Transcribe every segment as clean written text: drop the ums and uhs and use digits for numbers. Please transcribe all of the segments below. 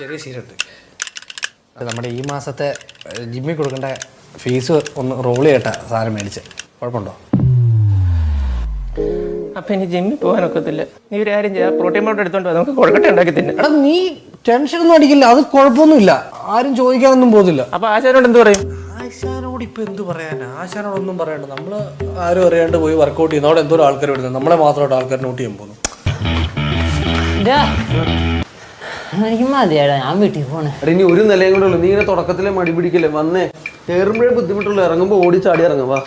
ചെറിയ ശീലമുണ്ട്. നമ്മുടെ ഈ മാസത്തെ ജിമ്മിൽ കൊടുക്കേണ്ട ഫീസ് ഒന്ന് റോൾ ചെയ്യട്ടെ സാധനം മേടിച്ച്. കുഴപ്പമുണ്ടോ? അപ്പൊ ഇനി ജിമ്മിൽ പോകാനൊക്കത്തില്ല. നീ ഒരു കാര്യം ചെയ്യാം, പ്രോട്ടീൻ പൗഡർ എടുത്തോണ്ട് നമുക്ക് കൊഴുക്കട്ട ഉണ്ടാക്കി തിന്നെ. എടാ നീ ടെൻഷനൊന്നും അടിക്കില്ല, അത് കുഴപ്പമൊന്നുമില്ല, ആരും ചോദിക്കാനൊന്നും പോകുന്നില്ല. അപ്പൊ ആശാനോട് എന്ത് പറയും? ആശാനോട് ഇപ്പൊ എന്ത് പറയാനാ? ആശാനോടൊന്നും പറയണ്ട. നമ്മള് ആരും അറിയാണ്ട് പോയി വർക്കൗട്ട് ചെയ്യുന്ന അവിടെ എന്തോരം ആൾക്കാർ വരുന്നത്, നമ്മളെ മാത്രമായിട്ട് ആൾക്കാർ നോട്ട് ചെയ്യാൻ പോകുന്നു. എനിക്ക് മതിയാടാ, ഞാൻ വീട്ടിൽ പോണേ. ഇനി ഒരു നിലയും കൂടെ ഉള്ളു. നീ ഇങ്ങനെ തുടക്കത്തിലെ മടി പിടിക്കല്ലേ, വന്നേ കയറുമ്പോഴേ ബുദ്ധിമുട്ടുള്ളൂ, ഇറങ്ങുമ്പോ ഓടി ചാടി ഇറങ്ങും. വാ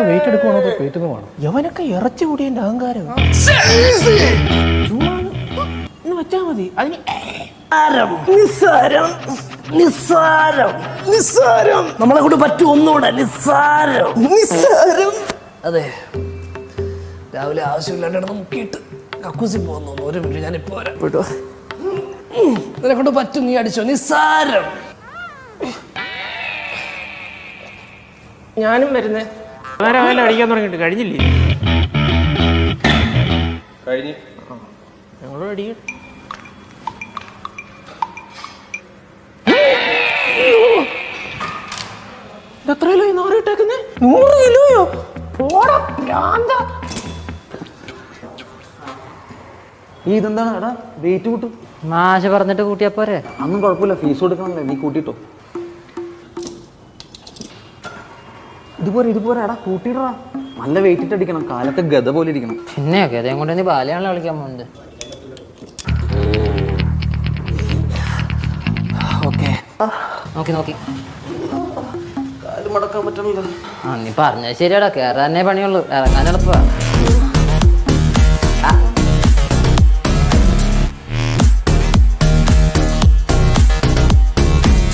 വെയിറ്റ് എടുക്കുവാണോ വെയിറ്റ് വേണം? യവനൊക്കെ ഇറച്ചി കൂടിയതിന്റെ അഹങ്കാരം വെച്ചാ മതി. അതിന് നിസ്സാരം നിസ്സാരം നിസ്സാരം നമ്മളെ കൊണ്ട് പറ്റും. ഒന്നുകൂടെ നിസ്സാരം നിസ്സാരം. അതെ, രാവിലെ ആവശ്യമില്ലാണ്ട് മുക്കിയിട്ട് കക്കൂസി പോകുന്നു. ഒരു മിനിറ്റ്, ഞാനിപ്പോ വരാം. പോയിട്ടോ, ഇതിനെ കൊണ്ട് പറ്റും, നീ അടിച്ചോ. നിസ്സാരം. ഞാനും വരുന്നേ. വേറെ അടിക്കാൻ തുടങ്ങിയിട്ട് കഴിഞ്ഞില്ലേ? കഴിഞ്ഞു. ഞങ്ങളോട് അടിക്കും. എത്ര കിലോ നാറിട്ടേക്കുന്നേ? 100 കിലോയോ? ഈ ഇതെന്താണ് എടാ വെയിറ്റ് കൂട്ടും? മാഷ് പറഞ്ഞിട്ട് കൂട്ടിയാ പോരെ? അതൊന്നും കുഴപ്പമില്ല, ഫീസ് കൊടുക്കണല്ലേ, നീ കൂട്ടിട്ടോ. ഇതുപോലെ എടാ കൂട്ടിയിടാ. നല്ല വെയിറ്റ് ഇട്ട് അടിക്കണം, കാലത്തെ ഗത പോലെ ഇരിക്കണം. പിന്നെയൊക്കെ അതേ കൊണ്ട് നീ ബാലയാണല്ലോ കളിക്കാൻ പോകുന്നത്. ഓക്കെ, നോക്കി നോക്കി കാല് മടക്കാൻ പറ്റണല്ലോ. നീ പറഞ്ഞത് ശരിയാടാ, കയറാനേ പണിയുള്ളൂ, ഇറങ്ങാൻ എളുപ്പമാണ്.